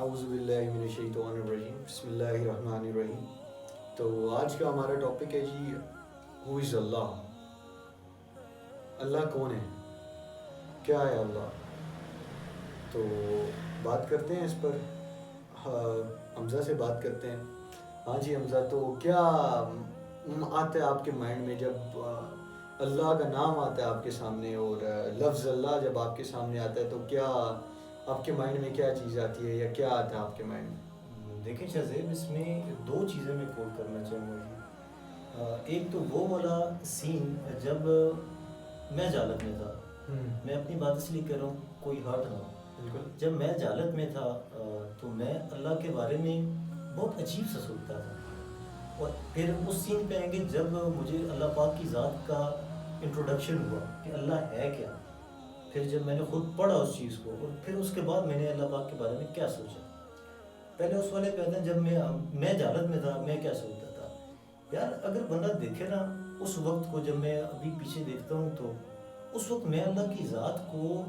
اعوذ باللہ من الشیطان الرجیم بسم اللہ الرحمن الرحیم. تو آج کا ہمارا ٹاپک ہے جی ہو از اللہ. اللہ کون ہے, کیا ہے اللہ؟ تو بات کرتے ہیں اس پر. حمزہ سے بات کرتے ہیں. ہاں جی حمزہ, تو کیا آتا ہے آپ کے مائنڈ میں جب اللہ کا نام آتا ہے آپ کے سامنے, اور لفظ اللہ جب آپ کے سامنے آتا ہے تو کیا آپ کے مائنڈ میں کیا چیز آتی ہے یا کیا آتا ہے آپ کے مائنڈ میں؟ دیکھیں شہزیب, اس میں دو چیزیں میں کوٹ کرنا چاہوں گا. ایک تو وہ والا سین جب میں جہالت میں تھا. میں اپنی بات اس لیے کر رہا ہوں کوئی ہرٹ نہ ہو. بالکل. جب میں جہالت میں تھا تو میں اللہ کے بارے میں بہت عجیب سا سوچتا تھا. اور پھر اس سین پہ آئیں گے جب مجھے اللہ پاک کی ذات کا انٹروڈکشن ہوا کہ اللہ ہے کیا. پھر جب میں نے خود پڑھا اس چیز کو, اور پھر اس کے بعد میں نے اللہ پاک کے بارے میں کیا سوچا. پہلے اس والے پہ آتے ہیں, جب میں جہالت میں تھا میں کیا سوچتا تھا. یار اگر بندہ دیکھے نا اس وقت کو, جب میں ابھی پیچھے دیکھتا ہوں تو اس وقت میں اللہ کی ذات کو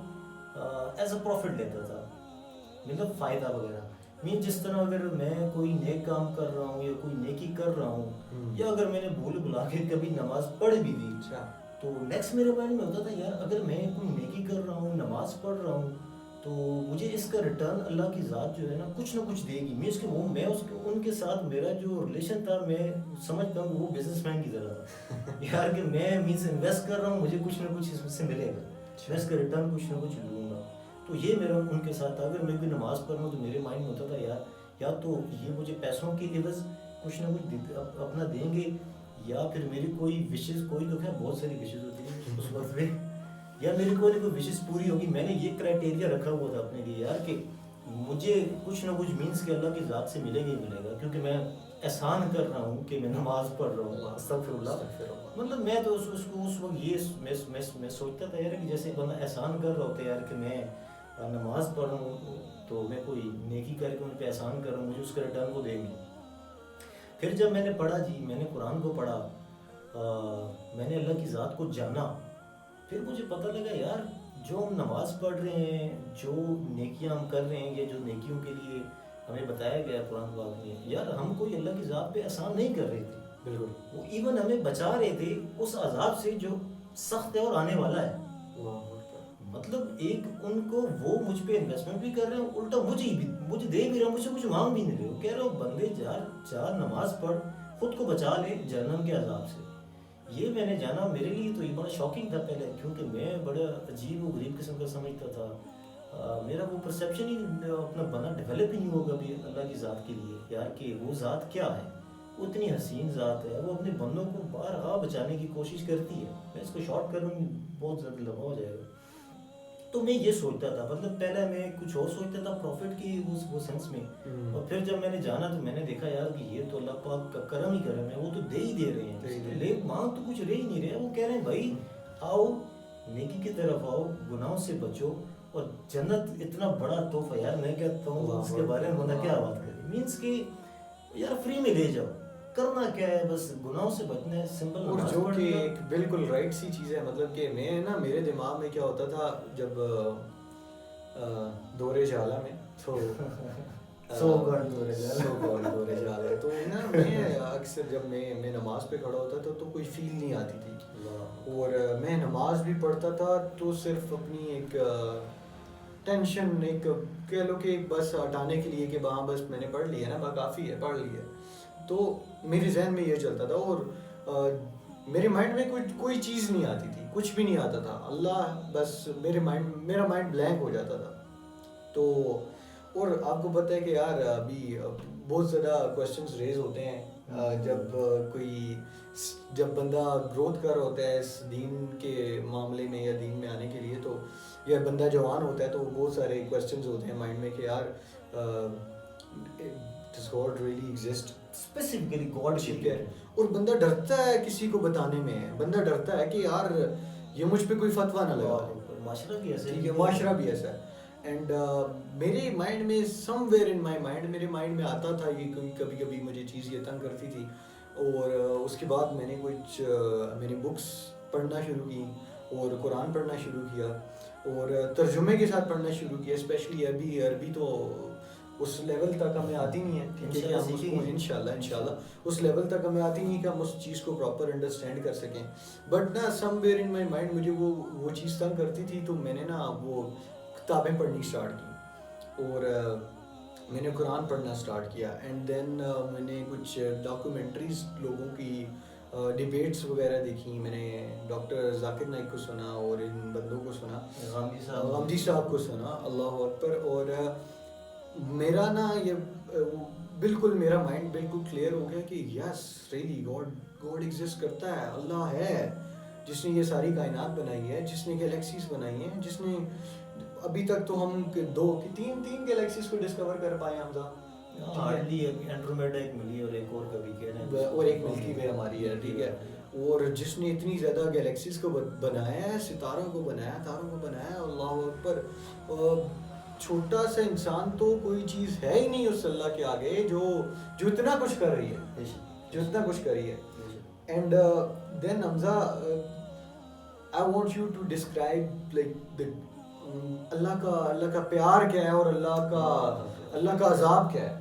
ایز اے پروفٹ لیتا تھا, مطلب فائدہ وغیرہ. جس طرح اگر میں کوئی نیک کام کر رہا ہوں یا کوئی نیکی کر رہا ہوں, یا اگر میں نے بھول بھلا کے کبھی نماز پڑھ بھی دی, تو نیکسٹ میرے مائنڈ میں ہوتا تھا یار اگر میں کوئی نیکی کر رہا ہوں, نماز پڑھ رہا ہوں, تو مجھے اس کا ریٹرن اللہ کی ذات جو ہے نا کچھ نہ کچھ دے گی. میں ان کے ساتھ میرا جو ریلیشن تھا, میں سمجھتا ہوں وہ بزنس مین کی طرح تھا. یار کہ میں انویسٹ کر رہا ہوں, مجھے کچھ نہ کچھ اس سے ملے گا, میں اس کا ریٹرن کچھ نہ کچھ لوں گا. تو یہ میرا ان کے ساتھ تھا. اگر میں کوئی نماز پڑھ رہا ہوں تو میرے مائنڈ میں ہوتا تھا یار یا تو یہ مجھے پیسوں کی عوض کچھ نہ کچھ اپنا دیں گے, یا پھر میری کوئی وشز, کوئی تو خیر بہت ساری وشز ہوتی ہیں اس وقت میں, یا میری کوئی نہ کوئی وشز پوری ہوگی. میں نے یہ کرائٹیریا رکھا ہوا تھا اپنے لیے یار کہ مجھے کچھ نہ کچھ مینس کہ اللہ کی ذات سے ملے گا ہی ملے گا, کیونکہ میں احسان کر رہا ہوں کہ میں نماز پڑھ رہا ہوں. استغفر اللہ. مطلب میں تو اس وقت یہ میں سوچتا تھا یار کہ جیسے بندہ احسان کر رہا ہوتا ہے یار کہ میں نماز پڑھ رہا ہوں تو میں کوئی نیکی کر کے ان پہ احسان کر رہا ہوں, مجھے اس کا ریٹرن وہ دیں گے. پھر جب میں نے پڑھا جی, میں نے قرآن کو پڑھا, میں نے اللہ کی ذات کو جانا, پھر مجھے پتہ لگا یار جو ہم نماز پڑھ رہے ہیں, جو نیکیاں ہم کر رہے ہیں, یا جو نیکیوں کے لیے ہمیں بتایا گیا قرآن پاک میں, یار ہم کوئی اللہ کی ذات پہ احسان نہیں کر رہے تھے. بالکل. وہ ایون ہمیں بچا رہے تھے اس عذاب سے جو سخت ہے اور آنے والا ہے. مطلب ایک ان کو وہ مجھ پہ انویسٹمنٹ بھی کر رہے ہیں, الٹا مجھے دے بھی رہے ہیں, مجھ سے کچھ مانگ بھی نہیں رہے. وہ کہہ رہے ہو بندے چار نماز پڑھ, خود کو بچا لے جہنم کے عذاب سے. یہ میں نے جانا, میرے لیے تو یہ بڑا شاکنگ تھا پہلے, کیونکہ میں بڑا عجیب و غریب قسم کا سمجھتا تھا. میرا وہ پرسیپشن ہی اپنا بنا ڈیولپ ہی نہیں ہوگا بھی اللہ کی ذات کے لیے یار کہ وہ ذات کیا ہے. وہ اتنی حسین ذات ہے, وہ اپنے بندوں کو بارہا بچانے کی کوشش کرتی ہے. میں اس کو شارٹ کروں بہت زیادہ لمبا ہو جائے گا. تو میں یہ سوچتا تھا, مطلب پہلے میں کچھ اور سوچتا تھا پروفٹ کی وہ سینس میں, اور پھر جب میں نے جانا تو میں نے دیکھا یار کہ یہ تو اللہ پاک کا کرم ہی کرم ہے, وہ تو دے ہی دے رہے ہیں, لیکن مانگ تو کچھ رہ ہی نہیں رہے. وہ کہہ رہے ہیں بھائی آؤ نیکی کی طرف آؤ, گناہوں سے بچو, اور جنت اتنا بڑا تحفہ یار, میں کہتا ہوں اس کے بارے میں بندہ کیا بات کرے. مینس کہ یار فری میں لے جاؤ, کرنا کیا ہے, بس گناہوں سے بچنا ہے, سمپل. اور جو کہ ایک بالکل رائٹ سی چیز ہے. مطلب کہ میں نا, میرے دماغ میں کیا ہوتا تھا جب دورے جالا میں, تو دورے جالا تو نا میں اکثر جب میں نماز پہ کھڑا ہوتا تھا تو کوئی فیل نہیں آتی تھی, اور میں نماز بھی پڑھتا تھا تو صرف اپنی ایک ٹینشن, ایک کہہ لو کہ بس ہٹانے کے لیے کہ وہاں بس میں نے پڑھ لیا نا, کافی ہے, پڑھ لیا. تو میرے ذہن میں یہ چلتا تھا, اور میرے مائنڈ میں کوئی چیز نہیں آتی تھی, کچھ بھی نہیں آتا تھا. اللہ بس میرا مائنڈ بلینک ہو جاتا تھا. تو اور آپ کو پتہ ہے کہ یار ابھی بہت زیادہ کویسچنز ریز ہوتے ہیں جب بندہ گروتھ کر رہا ہوتا ہے اس دین کے معاملے میں یا دین میں آنے کے لیے, تو یا بندہ جوان ہوتا ہے تو بہت سارے کویسچنز ہوتے ہیں مائنڈ میں کہ یار does God really exist, specifically godship ہے. اور بندہ ڈرتا ہے کسی کو بتانے میں, بندہ ڈرتا ہے کہ یار یہ مجھ پہ کوئی فتویٰ نہ لگا دے. معاشرہ بھی ایسا ہے. اینڈ میرے مائنڈ میں سم ویئر ان مائی مائنڈ, میرے مائنڈ میں آتا تھا یہ, کبھی کبھی مجھے چیز یہ تنگ کرتی تھی. اور اس کے بعد میں نے بکس پڑھنا شروع کی, اور قرآن پڑھنا شروع کیا, اور ترجمے کے ساتھ پڑھنا شروع کیا. اسپیشلی عربی تو اس لیول تک ہمیں آتی نہیں ہے، ٹھیک ہے کہ ہم اس کو انشاءاللہ اس لیول تک ہمیں آتی نہیں کہ ہم اس چیز کو پراپر انڈرسٹینڈ کر سکیں. بٹ نا سم ویئر ان مائی مائنڈ مجھے وہ چیز تنگ کرتی تھی، تو میں نے نا وہ کتابیں پڑھنی اسٹارٹ کی اور میں نے قرآن پڑھنا اسٹارٹ کیا. اینڈ دین میں نے کچھ ڈاکومنٹریز لوگوں کی ڈیبیٹس وغیرہ دیکھی. میں نے ڈاکٹر ذاکر نائک کو سنا اور ان بندوں کو سنا، غامدی صاحب کو سنا، اللہ اکبر. اور میرا نا یہ بالکل میرا مائنڈ بالکل کلیئر ہو گیا کہ یس ریئلی گاڈ ایگزسٹ کرتا ہے، اللہ ہے جس نے یہ ساری کائنات بنائی ہے، جس نے گیلیکسیز بنائی ہیں، جس نے ابھی تک تو ہم تین گیلیکسیز کو ڈسکور کر پائے ہیں حمزہ، اینڈرومیڈا ایک ملی اور ایک اور کبھی کہہ رہے ہیں اور ایک ملکی وے ہماری ہے، ٹھیک ہے. اور جس نے اتنی زیادہ گیلیکسیز کو بنایا ہے، ستاروں کو بنایا، اللہ اکبر. چھوٹا سا انسان تو کوئی چیز ہے ہی نہیں اس اللہ کے آگے جو اتنا کچھ کر رہی ہے. And then Hamza I want you to describe like اللہ کا پیار کیا ہے اور اللہ کا عذاب کیا ہے.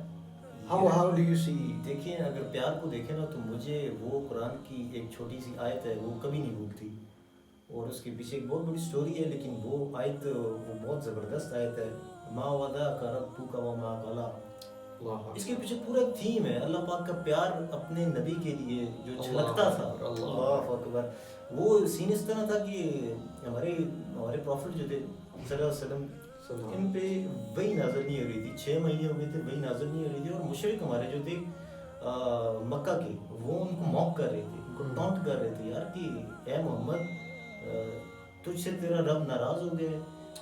How do you see؟ دیکھیں اگر پیار کو دیکھیں نا تو مجھے وہ قرآن کی ایک چھوٹی سی آیت ہے وہ کبھی نہیں بھولتی، اور اس کے پیچھے ایک بہت بڑی سٹوری ہے، لیکن وہ آیت وہ بہت زبردست آیت ہے. ما ودعک ربک وما قلی. اس کے پیچھے پورا تھیم ہے اللہ پاک کا پیار اپنے نبی کے لیے جو چھلکتا تھا. اللہ اکبر. وہ سین اس طرح تھا کہ ہمارے پروفٹ جو تھے صلی اللہ علیہ وسلم، ان پہ وہی نازل نہیں ہو رہی تھی، 6 مہینے ہو گئے تھے وہی نازل نہیں ہو رہی تھی. اور مشرک ہمارے جو تھے مکہ کے، وہ ان کو موک کر رہے تھے، ان کو ٹونٹ کر رہے تھے یار کہ اے محمد تجھ سے تیرا رب ناراض ہو گیا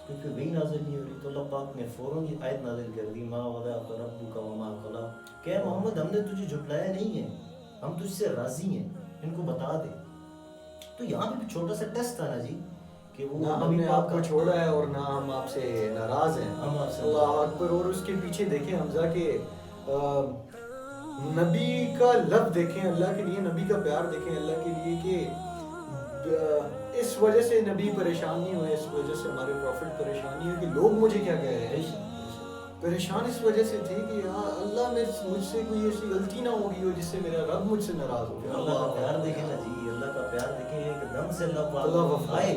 کیونکہ وہی نازل نہیں ہو رہی. تو اللہ پاک نے فوراً یہ آیت نازل کر دی، ما ودعک ربک وما قلی، کہ اے محمد ہم نے تجھے جھٹلایا نہیں ہے، ہم تجھ سے راضی ہیں، ان کو بتا دے. تو یہاں پہ چھوٹا سا ٹیسٹ تھا نا جی، کہ وہ نہ ہم نے آپ کو چھوڑا ہے اور نہ ہم آپ سے ناراض ہیں. اللہ اکبر. اور اس کے پیچھے دیکھیں حمزہ کہ نبی کا لب دیکھیں اللہ کے لیے، نبی کا پیار دیکھیں اللہ کے لیے، کہ اس وجہ سے نبی پریشان نہیں ہوئے، اس وجہ سے ہمارے پروفٹ پریشان نہیں ہوئے کہ لوگ مجھے کیا کہہ رہے ہیں. پریشان اس وجہ سے تھے کہ اللہ مجھ سے کوئی ایسی غلطی نہ ہوگی ہو جس سے میرا رب مجھ سے ناراض ہو گیا. اللہ کا پیار دیکھیں نا جی، اللہ کا پیار دیکھیں، ایک دم سے اللہ پاک آئے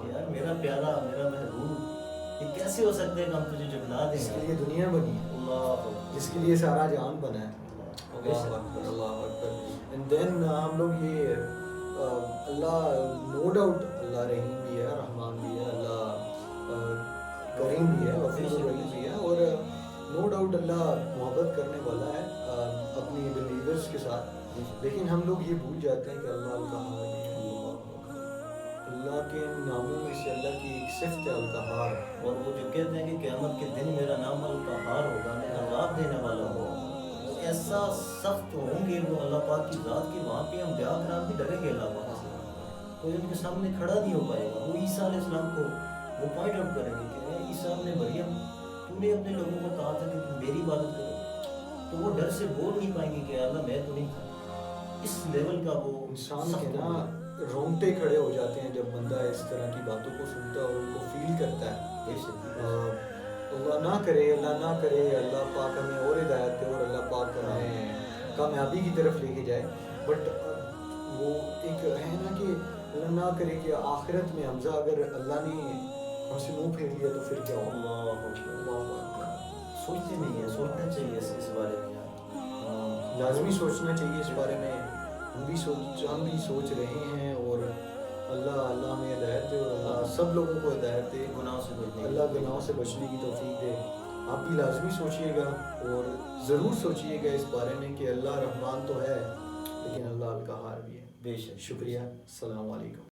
یار میرا پیارا، میرا محبوب، یہ کیسے ہو سکتا ہے کہ ہم تجھے جھٹلا دیں؟ جس کے لیے دنیا بنی ہے، اللہ جس کے لیے سارا جہان بنا ہے. اللہ اکبر، اللہ اکبر. اینڈ دین ہم لوگ یہ اللہ نو ڈاؤٹ اللہ رحیم بھی ہے، رحمان بھی ہے، اللہ کریم بھی ہے، غفور رحیم بھی ہے، اور نو ڈاؤٹ اللہ محبت کرنے والا ہے اپنی بلیورز کے ساتھ. لیکن ہم لوگ یہ بھول جاتے ہیں کہ اللہ القہار ہے. اللہ کے ناموں میں سے اللہ کی ایک صفت ہے القہار. اور وہ جو کہتے ہیں کہ قیامت کے دن میرا نام القہار ہوگا، میں عذاب دینے والا ہوں، ایسا سخت ہوں گے وہ اللہ پاک کی ذات کے، وہاں پہ ہم بیاہ کرام بھی ڈریں گے اللہ پاک سے، کوئی ان کے سامنے کھڑا نہیں ہو پائے گا. وہ عیسیٰ علیہ السلام کو وہ پوائنٹ آؤٹ کریں گے کہ اے عیسیٰ ابن مریم، تو نے اپنے لوگوں کو کہا تھا کہ تم میری عبادت کرو، تو وہ ڈر سے بول نہیں پائیں گے کہ اللہ میں تو نہیں تھا. اس لیول کا وہ انسان کے نا رونگٹے کھڑے ہو جاتے ہیں جب بندہ اس طرح کی باتوں کو سنتا ہے اور ان کو فیل کرتا ہے. اللہ نہ کرے اللہ پاک ہمیں اور ہدایت دے اور اللہ پاک ہمیں کامیابی کی طرف لے کے جائے. بٹ وہ ایک ہے نا کہ اللہ نہ کرے کہ آخرت میں حمزہ اگر اللہ نے ہم سے منہ پھیر لیا تو پھر کیا ہوگا. سوچتے نہیں ہے، سوچنا چاہیے اس بارے میں، لازمی سوچنا چاہیے اس بارے میں. ہم بھی سوچ رہے ہیں، اور اللہ ہمیں ہدایت دے اور اللہ سب لوگوں کو ہدایت دے، اللہ گناہوں سے بچنے کی توفیق دے. آپ بھی لازمی سوچیے گا اور ضرور سوچیے گا اس بارے میں کہ اللہ رحمان تو ہے لیکن اللہ القہار بھی ہے. بے شک. شکریہ. السلام علیکم.